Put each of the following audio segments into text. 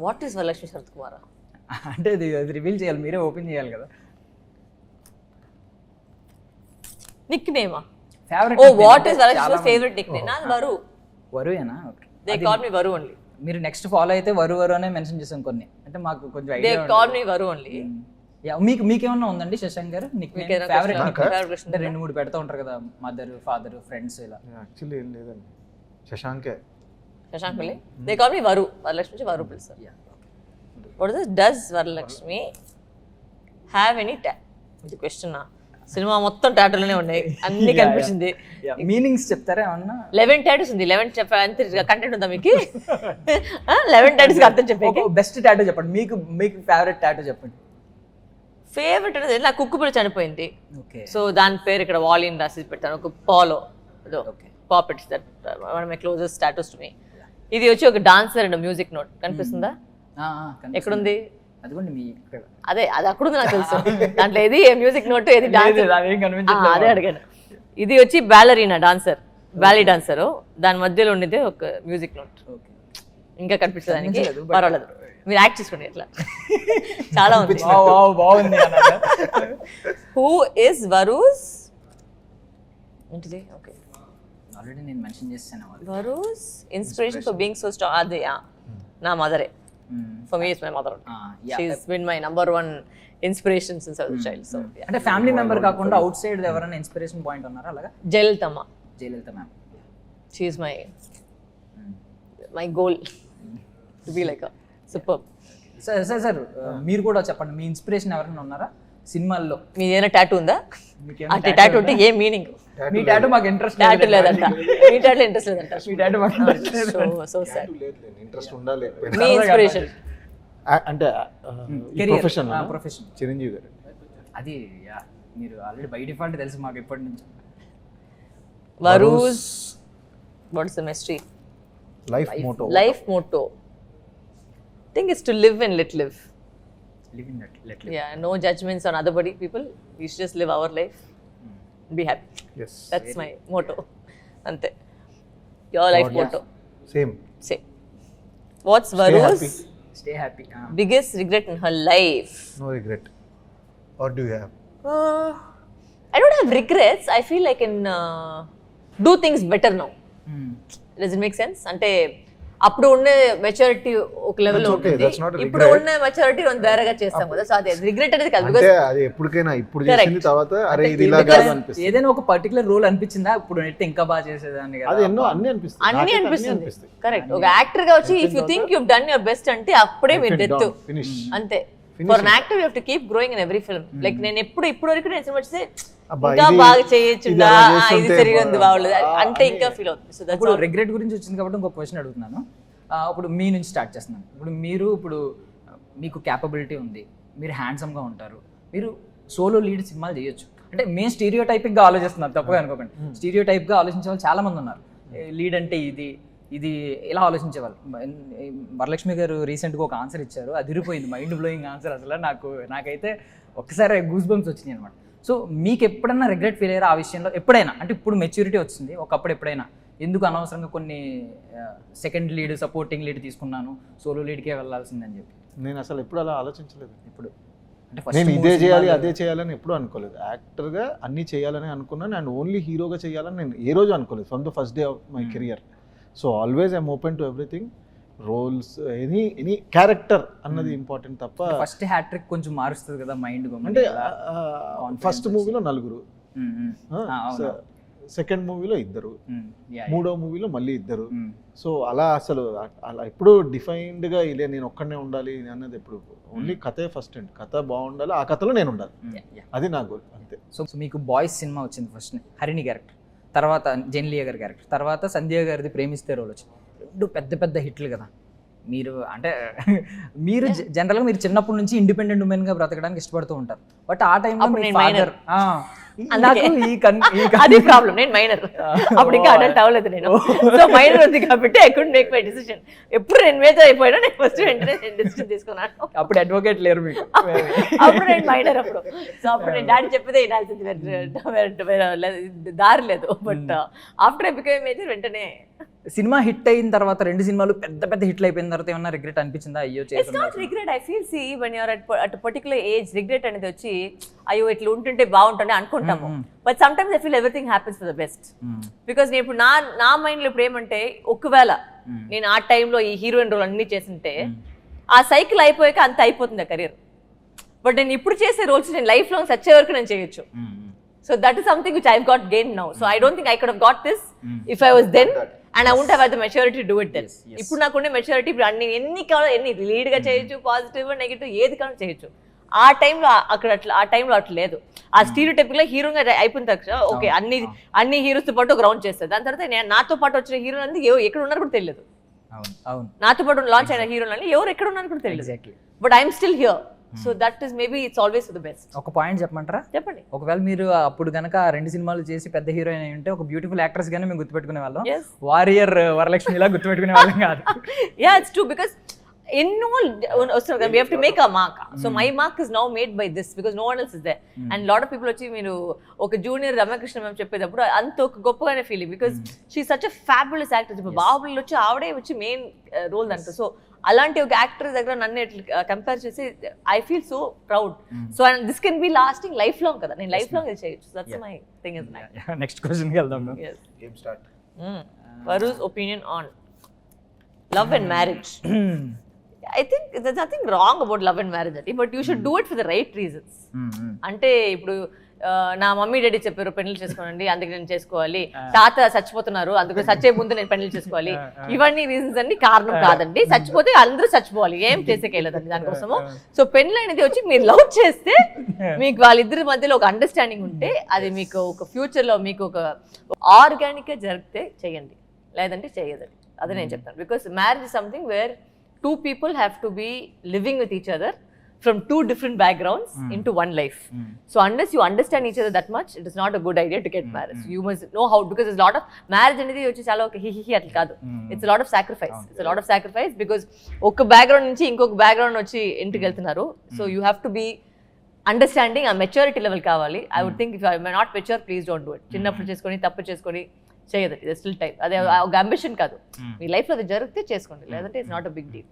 What is Varalakshmi Sarath Kumar? అంటే అది reveal చేయాలి, మీరే ఓపెన్ చేయాలి కదా. నిక్ నేమా? Favourite. Oh what is Varalakshmi favourite nick name? నాది వరు. వరుయేనా? Okay. They call me Varu only. మీరు నెక్స్ట్ ఫాలో అయితే వరు అనే మెన్షన్ చేసాం కొన్ని, అంటే మాకు కొంచెం they idea. Call me Varu only. మీకేమన్నా ఉందండి శశాంక్ గారు నిక్ నేమ్ మీకేదైనా ఫేవరెట్? question? అంటే 2-3 పెడతా ఉంటారు కదా, మదర్, ఫాదర్, ఫ్రెండ్స్ ఇలా. యాక్చువల్లీ ఏం లేదండి, శశాంకే. Shashank only. They call me Varu. Varalakshmi నుంచి వరు పిలుస్తారు. What is does Varalakshmi have any ఇది క్వశ్చన్. సినిమా మొత్తం టాటూలోనే ఉన్నాయి, అన్ని కనిపించింది. మీనింగ్స్ చెప్తారా ఏమన్నా? 11 టాటూస్ ఉంది. 11 కంటెంట్ ఉందా మీకు? 11 టాటూస్ అర్థం చెప్పే. బెస్ట్ టాటూ చెప్పండి, మీకు ఫేవరెట్ టాటూ చెప్పండి. ఫేవరెట్ అనేది నా కుక్కు పిల్ల చనిపోయింది, ఓకే. సో దాని పేరు ఇక్కడ వాలిన్ రాసి పెట్టాను. ఒక పాలో Okay. Puppets, that one of my closest tattoos to me. ఇది వచ్చి ఒక డాన్సర్ అండ్ మ్యూజిక్ నోట్ కనిపిస్తుందా? ఎక్కడుంది? అదిగోండి మీ ఇక్కడ. అదే అది అక్కడుంది నాకు తెలుసు. దాంట్లో ఏది మ్యూజిక్ నోట్, ఏది డాన్స్, అదే అడిగాను. ఇది వచ్చి బ్యాలరీనా డాన్సర్, బ్యాలీ డాన్సర్, దాని మధ్యలో ఉండేది ఒక మ్యూజిక్ నోట్. ఇంకా కనిపించడానికి పర్వాలేదు, మీరు యాక్ట్ చేసుకోండి ఎట్లా. చాలా ఉంది. బాగుంది. హూ ఇస్ వరూస్ ఏంటిది? ఓకే, ఆల్రెడీ నేను మెన్షన్ చేశాను. Varu's inspiration for being so strong. అదే నా మదరే. For me is my mother. She is been my number 1 inspiration since I was child. So అంటే ఫ్యామిలీ మెంబర్ కాకుండా అవుట్ సైడ్ ఎవరైనా ఇన్స్పిరేషన్ పాయింట్ ఉన్నారా అలాగా? జయలలితమ్మ. Jayalalitha ma'am. She is my goal to be like super. Sir మీరు కూడా చెప్పండి, మీ inspiration ఎవరైనా ఉన్నారా సినిమాల్లో? మీ ఏదైనా టాటూ ఉందా? అంటే టాటూ ఉంటే ఏ మీనింగ్? మీ టాటూ మాకు ఇంట్రెస్ట్ టాటూ లేదంట. మీ టాటూ ఇంట్రెస్ట్ లేదంట. మీ టాటూ మాకు సో సాడ్. ఇంట్రెస్ట్ ఉండాలి. మీ ఇన్స్పిరేషన్ అంటే ప్రొఫెషన్ చిరంజీవి గారు. అది మీరు ఆల్రెడీ బై డిఫాల్ట్ తెలుసు మాకు ఎప్పటి నుంచి. Varu's what's the mystery? Life motto. Thing is to live and let live. Live and let live. Yeah, no judgments on other people. We should just live our life. Be happy. Yes. That's my motto. Ante. Your life motto. Same. What's Varu's Stay happy. biggest regret in her life? No regret. What do you have? I don't have regrets. I feel I can do things better now. Does it make sense? Ante అప్పుడు ఉన్న maturity ఒక level లో ఉంటుంది, ఇప్పుడు ఉన్న maturity మనం ధైర్యంగా చేస్తాం కదా. సో అది రిగ్రెట్ అనేది కాదు, అంటే అది ఎప్పటికైనా ఇప్పుడు చేసిన తర్వాత అరే ఇది ఇలా కాదు అనిపిస్తుంది. ఏదైనా ఒక పర్టికులర్ రోల్ అనిపించిందా ఇప్పుడు అయితే ఇంకా బాగా చేసేదాన్ని కదా? అది ఎన్నో అన్ని అనిపిస్తుంది. కరెక్ట్. ఒక యాక్టర్ గా వచ్చి if you think you have done your best అంటే అప్పుడే మీ డెత్ అంతే. For an actor you have to keep growing in every film. Like నేను ఇప్పుడు వరకు నేను సినిమా చేస్తే ఇంకా బాగా చేయొచ్చు, ఇది సరిగా ఉంది, బాగోలేదు అంటే ఇంకా ఫీల్ అవుతుంది. So that's all. రిగ్రెట్ గురించి వచ్చింది కాబట్టి ఇంకో క్వశ్చన్ అడుగుతున్నాను. ఇప్పుడు మీ నుంచి స్టార్ట్ చేస్తున్నాను. ఇప్పుడు మీకు క్యాపబిలిటీ ఉంది, మీరు హ్యాండ్సమ్గా ఉంటారు, మీరు సోలో లీడ్ సినిమాలు చేయొచ్చు. అంటే మేము స్టీరియో టైప్గా ఆలోచిస్తున్నారు, తప్పుగా అనుకోకండి. స్టీరియో టైప్గా ఆలోచించే వాళ్ళు చాలా మంది ఉన్నారు. లీడ్ అంటే ఇది ఇలా ఆలోచించేవాళ్ళు. వరలక్ష్మి గారు రీసెంట్గా ఒక ఆన్సర్ ఇచ్చారు, అది ఇరిపోయింది, మైండ్ బ్లోయింగ్ ఆన్సర్. అసలు నాకైతే ఒక్కసారి గూస్ బంప్స్ వచ్చినాయి అనమాట. సో మీకు ఎప్పుడైనా రిగ్రెట్ ఫీల్ అయ్యారా ఆ విషయంలో? ఎప్పుడైనా అంటే ఇప్పుడు మెచ్యూరిటీ వచ్చింది, ఒకప్పుడు ఎప్పుడైనా ఎందుకు అనవసరంగా కొన్ని సెకండ్ లీడ్, సపోర్టింగ్ లీడ్ తీసుకున్నాను, సోలో లీడ్కే వెళ్ళాల్సిందని చెప్పి? నేను అసలు ఎప్పుడు అలా ఆలోచించలేదు. ఇప్పుడు అంటే నేను ఇదే చేయాలి అదే చేయాలని ఎప్పుడు అనుకోలేదు. యాక్టర్గా అన్నీ చేయాలని అనుకున్నాను, అండ్ ఓన్లీ హీరోగా చేయాలని నేను ఏ రోజు అనుకోలేదు from the first day of my career. So always I'm open to everything, roles, any character అన్నది ఇంపార్టెంట్ తప్ప. ఫస్ట్ హ్యాట్రిక్ కొంచెం మారుస్తుంది కదా మైండ్. అంటే ఫస్ట్ మూవీలో 4, సెకండ్ మూవీలో 2, మూడో మూవీలో మళ్ళీ 2. సో అలా అసలు అలా ఎప్పుడు డిఫైన్డ్గా ఇదే నేను ఒక్కడనే ఉండాలి అన్నది ఎప్పుడు. ఓన్లీ కథే ఫస్ట్ అండ్ కథ బాగుండాలి, ఆ కథలో నేను ఉండాలి, అది నా గోల్ అంతే. సో మీకు బాయ్స్ సినిమా వచ్చింది ఫస్ట్, హరిణి క్యారెక్టర్, తర్వాత జెన్లియా గారి క్యారెక్టర్, తర్వాత సంధ్య గారిది ప్రేమిస్తే రోల్ వచ్చింది. 2 పెద్ద హిట్లు కదా. మీరు జనరల్గా మీరు చిన్నప్పటి నుంచి ఇండిపెండెంట్ ఉమెన్గా బ్రతకడానికి ఇష్టపడుతూ ఉంటారు. బట్ ఆ టైంలో అది ప్రాబ్లం. నేను మైనర్, అప్పుడు ఇంకా అడల్ట్ అవ్వలేదు నేను. సో మైనర్ ఉంది కాబట్టి I could make my decision. ఎప్పుడు నేను మేజర్ అయిపోయినా నేను ఫస్ట్ వెంటనే డిసిషన్ తీసుకున్నాను. అప్పుడు అడ్వకేట్ లేరు మీకు, అప్పుడు నేను మైనర్ అప్పుడు. సో అప్పుడు నేను డాడీ చెప్పేదే వినాల్సింది, దారి లేదు. But after I become major వెంటనే సినిమా హిట్ అయిన తర్వాత 2 సినిమాలు పెద్ద పెద్ద హిట్లు అయిపోయిన తర్వాత ఏమన్నా రిగ్రెట్ అనిపించిందా? అయ్యో ఇట్స్ చేస్తున్నా. Not regret. I feel see when you're at particular age regret అనేది వచ్చి అయ్యో ఇట్లా ఉంటుంటే బాగుంటుండే అనుకుంటాము. But some times I feel everything happens for the best. Because నేను ఇప్పుడు నా మైండ్ లో ఇప్పుడు ఏమంటే ఒకవేళ నేను ఆ టైంలో ఈ హీరోయిన్ రోల్ అన్ని చేస్తుంటే ఆ సైకిల్ అయిపోయాక అంత అయిపోతుంది ఆ కెరీర్. బట్ నేను ఇప్పుడు చేసే రోల్స్ నేను లైఫ్ లాంగ్ సచ్చే వరకు నేను చేయొచ్చు. So that is something which I've got gained now. So I don't think I could have got this if I was then and I wouldn't have had the maturity to do it then. ఇప్పుడు నాకుండే maturity ఇప్పుడు ఎన్ని కావాలో ఎన్ని lead గా చేయొచ్చు, positive negative ఏది కావాలో చేయొచ్చు. ఆ టైంలో అక్కడ అట్లా ఆ టైంలో అట్లా లేదు. ఆ స్టీరియోటైపిక్ గా హీరోగా అయిపోయిన తర్వాత ఓకే అన్ని హీరోస్ తో పాటు ఒక రౌండ్ చేస్తారు. దాని తర్వాత నాతో పాటు వచ్చిన హీరోలు అంది ఎక్కడ ఉన్నారు కూడా తెలియదు. నాతో పాటు లాంచ్ అయిన హీరోలు అని ఎవరు ఎక్కడ ఉన్నారు కూడా తెలియదు. But I'm still here. So that is maybe it's always for the best. ఒక పాయింట్ చెప్పమంటారా? చెప్పండి. ఒకవేళ మీరు అప్పుడు గనక 2 సినిమాలు చేసి పెద్ద హీరోయిన్ అయి ఉంటే ఒక బ్యూటిఫుల్ యాక్ట్రెస్ గానే మేము గుర్తుపెట్టుకునే వాళ్ళం. వారియర్ వరలక్ష్మిలా గుర్తుపెట్టుకునే వాళ్ళం కాదు. యా ఇట్స్ ట్రూ బికాస్ ఎన్నో వస్తున్నారు. We have to make a mark. So my mark is now made by this because no one else is there. And lot of people వచ్చి మీరు ఒక జూనియర్ రమ్యకృష్ణ మేము చెప్పేటప్పుడు అంత ఒక గొప్పగానే feeling because she such a fabulous actor. ఇప్పుడు బాహుబలి వచ్చి ఆవిడే వచ్చి మెయిన్ రోల్ దాంట్లో. సో అలాంటి ఒక యాక్టర్ దగ్గర నన్ను కంపేర్ చేసి I feel so proud. So and this can be lasting life long కదా, నేను లైఫ్ లాంగ్ చేయొచ్చు. That's my thing is that. Next question కి వెళ్దాం. Game start. Varu's opinion on love and marriage. I think there's nothing wrong about love and marriage, but you should do it for the right reasons. అంటే ఇప్పుడు నా mummy daddy చెప్పారు పెళ్లి చేసుకోనండి అందుకే నేను చేసుకోవాలి, తాత చచ్చిపోతున్నారు అందుకే చచ్చే ముందు నేను పెళ్లి చేసుకోవాలి, ఇవన్నీ రీజన్స్ అన్ని కారణం కాదండి. చచ్చిపోతే అందరూ చచ్చిపోవాలి, ఏం చేసేకెళ్ళదండి దానికోసము. సో పెళ్లి అనేది వచ్చి మీరు లవ్ చేస్తే మీకు వాళ్ళిద్దరి మధ్యలో ఒక అండర్స్టాండింగ్ ఉంటే అది మీకు ఒక ఫ్యూచర్ లో మీకు ఒక ఆర్గానిక్ గా జరిగితే చేయండి, లేదంటే చేయదండి. అదే నేను చెప్తాను. Because marriage is something where two people have to be living with each other from 2 different backgrounds into one life. So unless you understand each other that much, it is not a good idea to get married. You must know how, because there's a lot of marriage anedi vachi chala oka hi atla kaadu. It's a lot of sacrifice. It's a lot of sacrifice because oka background nunchi inkoka background vachi entiki veltunnaru. So you have to be understanding a maturity level kavali. I would think if you are not mature, please don't do it. Chinnappudu cheskoni tappu cheskoni చేయదు. ఇది still time. అదే ఒక ambition కాదు. మీ life లో అది జరిగితే చేసుకోండి, లేదంటే it's not a big deal.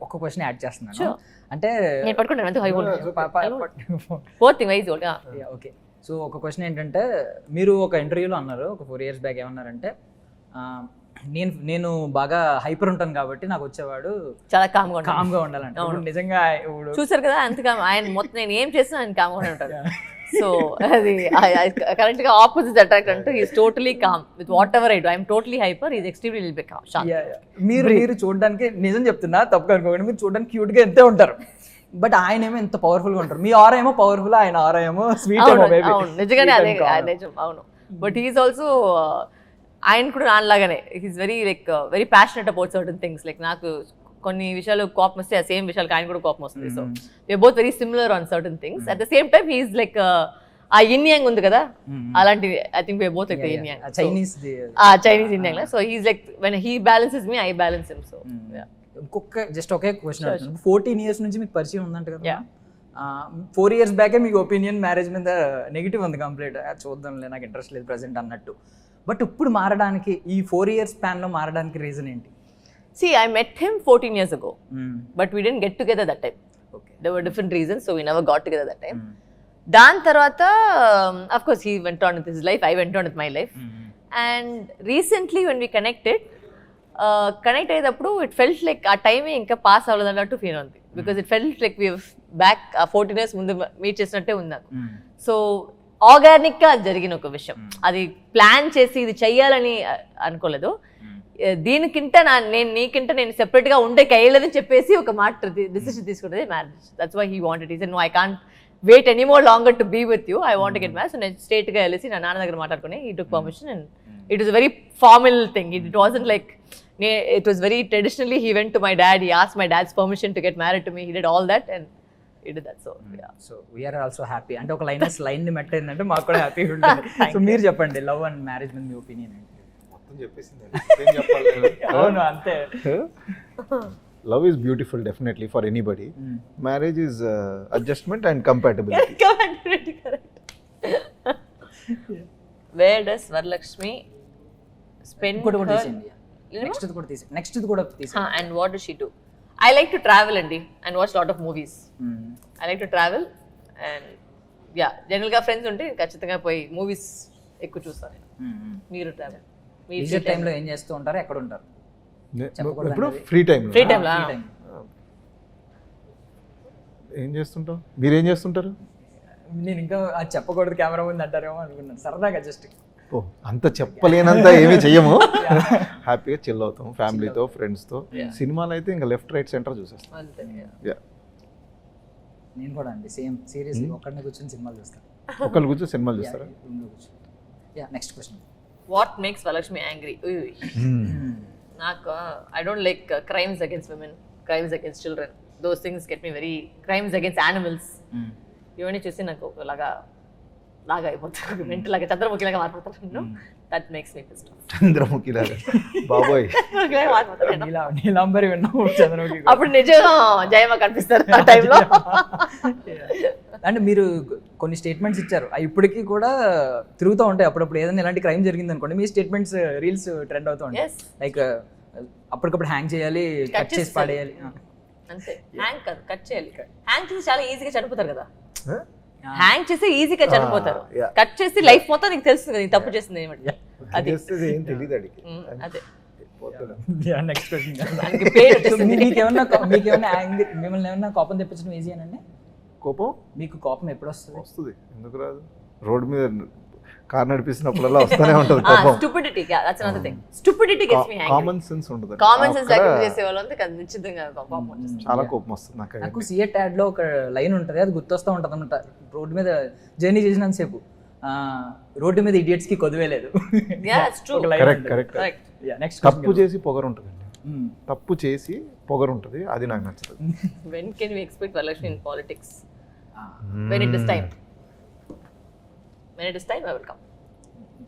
ఒక క్వశ్చన్ యాడ్ చేస్తున్నాను. అంటే నేను పట్టుకుంటాను అంతే. Hi four thing wise okay. So ఒక క్వశ్చన్ ఏంటంటే మీరు ఒక ఇంటర్వ్యూలో అన్నారు ఒక 4 years బ్యాక్ ఏమన్నారంటే నేను బాగా హైపర్ ఉంటాను కాబట్టి నాకు వచ్చేవాడు చాలా కామ్గా ఉండాలంటే. నిజంగా చూసారు కదా అంతగా ఆయన మొత్తం నేను ఏం చేసినా ఆయన కామ్గానే ఉంటాడు. సో అది కరెక్ట్ గా ఆపోజిట్ అట్రాక్ట్ అంటూ is totally calm with what ever I do. I'm totally hyper, is extremely little bit calm. మీరు చూడడానికి నిజం చెప్తున్నా తప్పుగా అనుకోకండి, మీరు చూడడానికి క్యూట్ గా ఎంతే ఉంటారు, బట్ ఆయన ఏమో ఎంత పవర్ఫుల్ గా ఉంటారు. మీ ఆరా ఏమో పవర్ఫుల్, ఆయన ఆరా ఏమో స్వీట్. నిజంగానే అదే నిజం. అవును. బట్ హీఈస్ ఆల్సో ఆయన కూడా నాలాగానే he's very passionate about certain things. Like నాకు కొన్ని విషయాలు కోపం వస్తే ఆ సేమ్ విషయాలకు ఆయన కూడా కోపం వస్తుంది. So we're both very similar on certain things. At the same time he's like ఆ ఇన్ యాంగ్ ఉంది కదా అలాంటిది. I think we're both like yin yang, Chinese yin yang. So he's like when he balances me, I balance him. So ఇంకొక just ఒకే question అడుగుతాను. 14 years నుంచి మీకు పరిచయం ఉందంట కదా. 4 years బ్యాకే మీకు ఒపీనియన్ మ్యారేజ్ మీద నెగిటివ్ ఉంది కంప్లీట్. చూద్దాంలే నాకు ఇంట్రెస్ట్ లేదు ప్రెసెంట్ అన్నట్టు. బట్ ఇప్పుడు మారడానికి ఈ 4 years స్పాన్ లో మారడానికి రీజన్ ఏంటి? See, I met him 14 years ago, but we didn't get together that time. Okay. There were different reasons, so we never got together that time. Dan tarvata, of course, he went on with his life, I went on with my life. And recently when we connect ayedappudu, it felt like our time inka pass avvaladannattu feel undi. Because it felt like we were back 14 years mundu meet chesinatte undi naku. So organic గా జరిగిన ఒక విషయం, అది plan చేసి ఇది చెయ్యాలని అనుకోలేదు. దీనికింట నేను నీకింట నేను సెపరేట్ గా ఉండే కయ్యలేదని చెప్పేసి ఒక మాట డిసిషన్ తీసుకుంటే marriage. That's why he wanted. He said no, I can't wait any more longer to be with you, I want get marriage. నేను స్ట్రేట్ గా వెళ్ళేసి నా నాన్న దగ్గర మాట్లాడుకుని he took permission and it was very formal thing. It wasn't like it was very traditionally. He went to my dad, he asked my dad's permission to get married to me, he did all that and he did that. So yeah, so we are also happy. అంటే ఒక line ని మెట్ అయిందంటే మాకు కూడా happy ఉంటుంది. So మీరు చెప్పండి love and marriage మీద మీ ఒపీనియన్ ఏంటి? మొత్తం చెప్పేసింది. ఏం చెప్పాలి? అవును అంతే. Love is beautiful definitely for anybody. Marriage is adjustment and compatibility. Correct. Where does Varalakshmi spend her next కూడా తీసి and what does she do? I like to travel అండి and watch lot of movies. I like to travel and yeah జనరల్గా friends ఉంటే ఖచ్చితంగా పోయి movies ఎక్కువ చూస్తాను నేను. మీరు ట్రావెల్ లీజర్ టైంలో ఏం చేస్తూ ఉంటారు, ఎక్కడ ఉంటారు? ఇప్పుడు ఫ్రీ టైం ఫ్రీ టైంలో ఏం చేస్తుంటావు? మీరేం చేస్తుంటారు? నేను ఇంకా అది చెప్పకూడదు కెమెరా ముందు అంటారేమో అనుకున్నాను, సరదాగా జస్ట్. ఓ అంత చెప్పలేనంత ఏమీ చెయ్యము. హ్యాపీగా చిల్ అవుతాం ఫ్యామిలీతో ఫ్రెండ్స్తో. సినిమాలు అయితే ఇంకా లెఫ్ట్ రైట్ సెంటర్ చూసేస్తాం. అంతే. నేను కూడా అండి సేమ్ సీరియస్ ఒక్కడిని కూర్చొని సినిమాలు చూస్తాను. ఒకళ్ళు కూర్చొని సినిమాలు చూస్తారా? Next question. What makes Varalakshmi angry? నాకు I don't like crimes against women, crimes against children. Those things get me very, crimes against animals ఇవన్నీ చూసి నాకు ఒకలాగా అయిపోతాను, మెంటల్ లాగా చంద్రముఖి లాగా మారిపోతాను. That makes me pissed off. Chandramukhi లాగా బాబోయ్ నీలాంబరి విన్నాము చంద్రముఖి. అప్పుడు నిజంగా జయమ్మ కనిపిస్తారు ఆ టైంలో. అంటే మీరు కొన్ని స్టేట్మెంట్స్ ఇచ్చారు, అవి ఇప్పటికీ కూడా తిరుగుతూ ఉంటాయి. అప్పుడప్పుడు ఏదైనా ఇలాంటి క్రైమ్ జరిగింది అనుకోండి, మీ స్టేట్మెంట్స్ రీల్స్ ట్రెండ్ అవుతూ ఉంటాయి. లైక్ అప్పటికప్పుడు హ్యాంగ్ చేయాలి, కట్ చేసి పాడేయాలి. అంతే. హ్యాంగ్ కాదు, కట్ చేయాలి. హ్యాంగ్ చేసి చాలా ఈజీగా చనిపోతారు కదా. హ్యాంగ్ చేసి ఈజీగా చనిపోతారు, కట్ చేసి లైఫ్ మొత్తం నీకు తెలుస్తుంది కదా తప్పు చేసింది ఏమిటి. అది ఏం తెలియదు అడిగి. అదే నెక్స్ట్ క్వశ్చన్. మిమ్మల్ని ఏమన్నా కోపం తెప్పించడం ఈజీ అనండి? కోపం? మీకు కోపం ఎప్పుడు వస్తుంది? వస్తుంది, ఎందుకు రాదు? రోడ్ మీద కార్ నడిపిస్తున్నప్పుడల్లా వస్తూనే ఉంటుంది కోపం. Stupidity, that's another thing. Stupidity gets me angry. Common sense ఉండదు. కామన్ సెన్స్ లేకుండా చేసే వాళ్ళంటే ఖచ్చితంగా కోపం వస్తుంది. చాలా కోపం వస్తుంది నాకు. సిఎట్ యాడ్ లో ఒక లైన్ ఉంటుంది, అది గుర్తొస్తూ ఉంటుంది అనమాట. రోడ్డు మీద జర్నీ చేసినంతసేపు రోడ్డు మీద ఇడియట్స్ కి కొద్దివేలేదు. తప్పు చేసి పొగరు ఉంటుందండి, తప్పు చేసి పొగరు ఉంటుంది, అది నాకు నచ్చదు. When can we expect Varalakshmi in politics? When it is time. When it is time, I will come.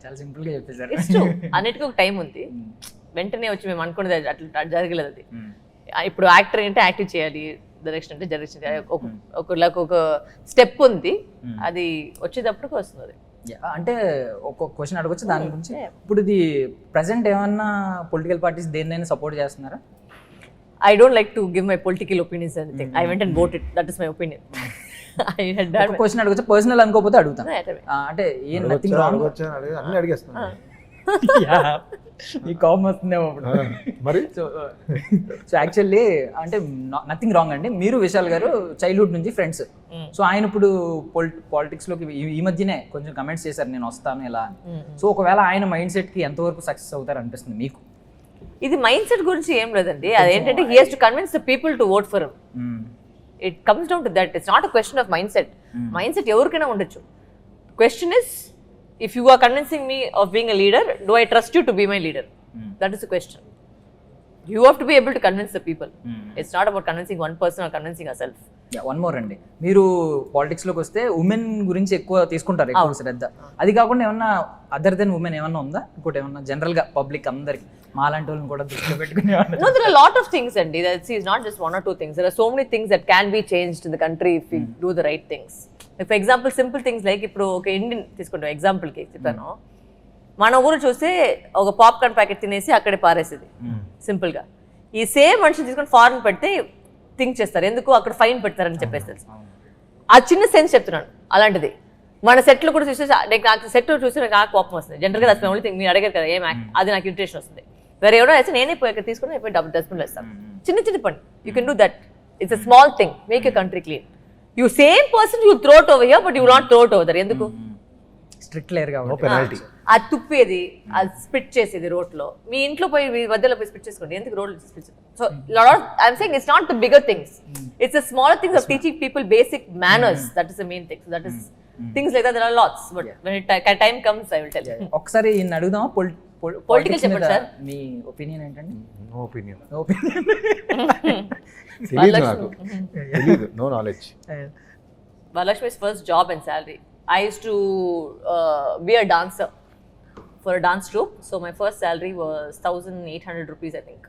చాలా సింపుల్ గా చెప్పేశారు. It's true. అన్నిటికీ ఒక టైం ఉంది. వెంటనే వచ్చి మేము అనుకునేది అట్లా జరగలేదు. అది ఇప్పుడు యాక్టర్ అంటే యాక్టివ్ చేయాలి, డైరెక్షన్ అంటే డైరెక్షన్ చేయాలి. ఒక స్టెప్ ఉంది, అది వచ్చేటప్పటికి వస్తుంది. అంటే ఒక క్వశ్చన్ అడగొచ్చు దాని గురించి. ఇప్పుడు ఇది ప్రెసెంట్ ఏమన్నా పొలిటికల్ పార్టీస్ దేన్నైనా సపోర్ట్ చేస్తున్నారా? I don't like to give my political opinions or anything. I went and voted. That is my opinion. I had done. ఒక క్వశ్చన్ అడగొచ్చు, పర్సనల్ అనుకోకపోతే అడుగుతాను. అంటే ఏం నథింగ్ రాంగ్. అన్ని అడిగేస్తున్నా. ఈ కోపం వస్తుందేమో మరి. సో యాక్చువల్లీ అంటే నథింగ్ రాంగ్ అండి. మీరు విశాల్ గారు చైల్డ్హుడ్ నుంచి ఫ్రెండ్స్. సో ఆయన ఇప్పుడు పాలిటిక్స్ లోకి ఈ మధ్యనే కొంచెం కమెంట్స్ చేశారు, నేను వస్తాను ఎలా అని. సో ఒకవేళ ఆయన మైండ్ సెట్ కి ఎంతవరకు సక్సెస్ అవుతారు అనిపిస్తుంది మీకు? ఇది మైండ్ సెట్ గురించి ఏం లేదండి, అదేంటంటే he has to convince the people to vote for him. It comes down to that. It's not a question of mind set. Mind set ఎవరికైనా ఉండొచ్చు. Question is, if you are convincing me of being a leader, do I trust you to be my leader? That is the question. You have to be able to convince the people. It's not about convincing one person or convincing yourself. One more అండి, మీరు politics లోకి వస్తే women గురించి ఎక్కువ తీసుకుంటారు, ఎక్కువ శ్రద్ధ. అది కాకుండా ఏమన్నా అదర్ దెన్ ఉమెన్ ఏమన్నా ఉందా? ఇంకోటి ఏమన్నా జనరల్ గా పబ్లిక్ అందరికి మాలాంటి వాళ్ళని కూడా దృష్టిలో పెట్టుకునే? No, there are a lot of things, and that's not just one or two things. There are so many things that can be changed in the country if we do the right things. For example simple things like ఇప్పుడు ఒక Indian తీసుకుంటాం ఎగ్జాంపుల్కి చెప్పాను, మన ఊరు చూస్తే ఒక popcorn packet తినేసి అక్కడే పారేసేది సింపుల్గా. ఈ సేమ్ మనిషిని తీసుకొని ఫారెన్ పెడితే థింక్ చేస్తారు, ఎందుకు అక్కడ ఫైన్ పెడతారని చెప్పేసి తెలుసు. ఆ చిన్న సెన్స్ చెప్తున్నాను. అలాంటిది మన సెట్లు కూడా చూస్తే నాకు సెట్ చూస్తే నాకు కోపం వస్తుంది. జనరల్గా దట్స్ మై ఓన్లీ థింగ్. మీరు అడిగారు కదా ఏం అది నాకు ఇరిటేషన్ వస్తుంది. వేరే ఎవరో అయితే నేనే పోయి ఇక్కడ తీసుకుని అయిపోయి డస్ట్బిన్లో వేస్తాను. చిన్న చిన్న పని, you can do that. It's a small thing, make a country clean. You same person you throw it over here, but you will not throw it over there. ఎందుకు? స్ట్రిక్ట్ లేయర్ గా నో పెనాల్టీ. ఆ తుప్పేది, ఆ spit చేసేది road లో, మీ ఇంట్లో పోయి మీ మధ్యలో పోయి స్పిట్ చేసుకోండి, ఎందుకు road spit? So I'm saying it's not the bigger things, it's the small things of teaching people basic manners. That is the main thing. That is things like that. There are lots, but when time comes I will tell you. ఒకసారి ఇన్ని అడుగుదామా? Political చెప్పండి sir, మీ opinion ఏంటండి? No opinion. Varalakshmi. No knowledge. Varalakshmi's first job and salary. I used to be a dancer for a dance troupe. So my first salary was 1,800 rupees, I think,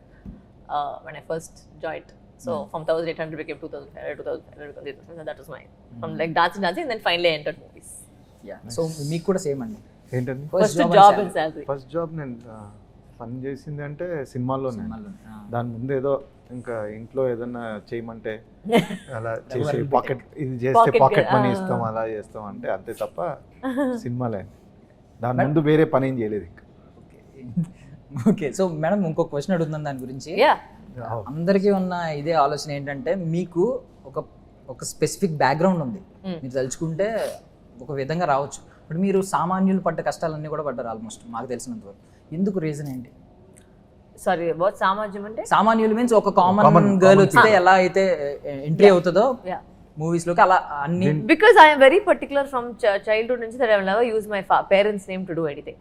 when I first joined. So from 1,800 became 2,500, 2,500. That was mine. From like dancing, and then finally I entered movies. Yeah. So మీకు కూడా same అండి. ఏంటండి? First job and salary. First job నేను పని చేసింది అంటే సినిమాల్లోనే. దాని ముందు ఏదో ఇంకా ఇంట్లో ఏదన్నా చేయమంటే అలా చేసి పాకెట్ ఇది చేస్తే పాకెట్ మనీ ఇస్తాం అలా చేస్తాం అంటే అంతే తప్ప సినిమాలే. దాని ముందు వేరే పని ఏం చేయలేదు ఇంకా. ఓకే, సో మేడం ఇంకో క్వశ్చన్ అడుగుతున్నాను దాని గురించి. అందరికీ ఉన్న ఇదే ఆలోచన ఏంటంటే మీకు ఒక స్పెసిఫిక్ బ్యాక్గ్రౌండ్ ఉంది, మీరు తలుచుకుంటే ఒక విధంగా రావచ్చు. ఇప్పుడు మీరు సామాన్యులు పడ్డ కష్టాలన్నీ కూడా పడ్డారు ఆల్మోస్ట్ మాకు తెలిసినంత వరకు. ఎందుకు రీజన్ ఏంటి? సారీ అబౌట్ సామాజ్యం అంటే సామాన్యులు మీన్స్ ఒక కామన్ గర్ల్ వస్తే ఎలా అయితే ఎంట్రీ అవుతుందో మూవీస్ లోకి అలా అన్ని. Because I'm very particular from childhood నుంచి that I will never use my parents name to do anything.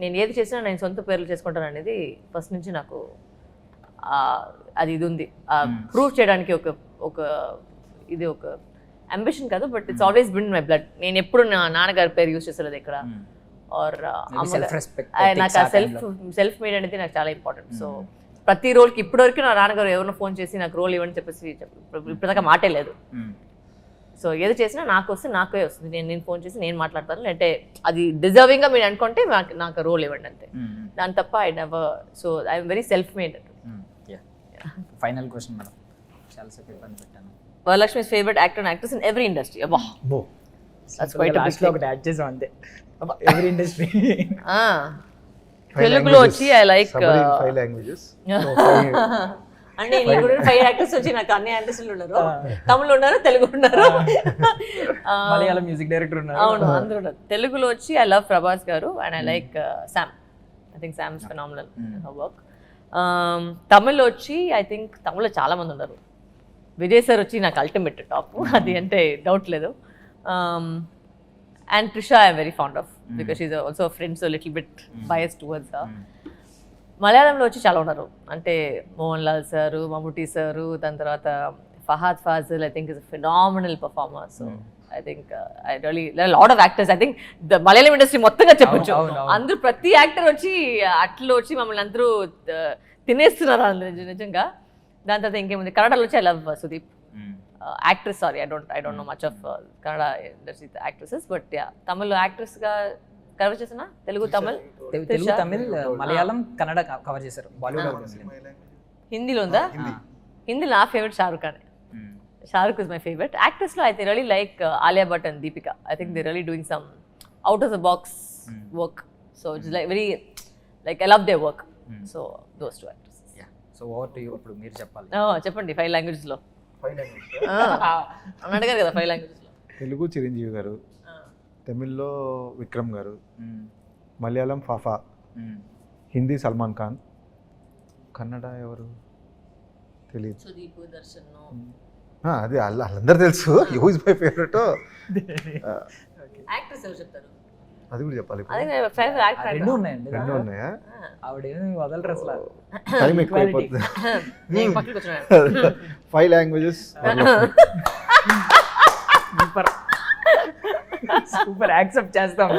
నేను ఏది చేసినా నేను సొంత పేర్లు చేసుకుంటాను అనేది ఫస్ట్ నుంచి నాకు అది ఇది ఉంది. ప్రూవ్ చేయడానికి ఒక ఇది ఒక అంబిషన్ కాదు, but it's always been my blood. నేను ఎప్పుడు నా నాన్నగారి పేరు యూజ్ చేసేది ఎక్కడ ఆర్ నాకు ఆ సెల్ఫ్ మేడ్ అనేది నాకు చాలా ఇంపార్టెంట్. సో ప్రతి రోల్కి ఇప్పటివరకు నా నాన్నగారు ఎవరినో ఫోన్ చేసి నాకు రోల్ ఇవ్వని చెప్పేసి ఇప్పటిదాకా మాటే లేదు. సో ఏది చేసినా నాకు వస్తే నాకే వస్తుంది. నేను ఫోన్ చేసి నేను మాట్లాడతాను, అంటే అది డిజర్వింగ్గా మీరు అనుకుంటే నాకు రోల్ ఇవ్వండి అంతే. దాని తప్ప I never. So I'm very self made. Final question madam, చాలా సేపు ఇబ్బంది పెట్టాను. వరలక్ష్మి's favorite actor and actress in every industry. Abba. That's quite a big thing. ఒకటి యాడ్ చేసాం అంతే. Every industry. తెలుగులో వచ్చి ఐ లైక్ 5 languages. అంటే నేను కూడా 5 యాక్టర్స్ వచ్చి నాకు అన్ని యాక్టర్స్లు ఉన్నారు. తమిళ ఉన్నారు, తెలుగు ఉన్నారు, మలయాళం మ్యూజిక్ డైరెక్టర్ ఉన్నారు. అవును, అందరూ ఉన్నారు. తెలుగులో వచ్చి ఐ లవ్ ప్రభాస్ గారు and I like Sam. I think Sam is phenomenal her work. తమిళ్లో వచ్చి ఐ థింక్ తమిళ్లో చాలా మంది ఉన్నారు. విజయ్ సార్ వచ్చి నాకు అల్టిమేట్ టాప్, అది అంటే డౌట్ లేదు. And Trisha I'm very fond of because she's also friend, so little bit bias towards her. మలయాళంలో వచ్చి చాలా ఉన్నారు, అంటే మోహన్ లాల్ సారు, మమ్ముటి సారు, దాని తర్వాత Fahadh Faasil I think is a phenomenal performer. So I think I really lot of actors. I think the Malayalam industry మొత్తంగా చెప్పొచ్చు. అందరూ ప్రతి యాక్టర్ వచ్చి అట్లా వచ్చి మమ్మల్ని అందరూ తినేస్తున్నారు అందరూ నిజంగా. దాని తర్వాత ఇంకేముంది, కన్నడలో వచ్చి I love Sudeep actress. Sorry I don't know much of Kannada industry actresses, but yeah Tamil యాక్ట్రెస్గా కవర్ చేసిన తెలుగు తమిళ్ మలయాళం కన్నడ కవర్ చేశారు. బాలీవుడ్ హిందీలో ఉందా? హిందీలో నా favourite Shahrukh Khan. Shahrukh is my favourite. యాక్ట్రెస్లో I really like Alia Bhatt and Deepika. I think they really doing some out of the box work. So it's like very like I love they work. So those two actors. So over to you. ఇప్పుడు మీరు చెప్పాలి. చెప్పండి 5 లాంగ్వేజెస్లో. అని అడిగారు కదా 5 లాంగ్వేజెస్లో. తెలుగు చిరంజీవి గారు, తమిళ్లో విక్రమ్ గారు, మలయాళం ఫాఫా, హిందీ సల్మాన్ ఖాన్, కన్నడ ఎవరు తెలియదు. సుదీప్, దర్శన్. అది వాళ్ళందరూ తెలుసు. Who is my favourite actress ఎవరు చెప్తారు? అది కూడా చెప్పాలి. రెండు ఉన్నాయండి. రెండు ఉన్నాయా? ఆవిడ వదలరు అసలు. టైం ఎక్కువ అయిపోతుంది. 5 languages. సూపర్ యాక్సెప్ట్ చేస్తాం.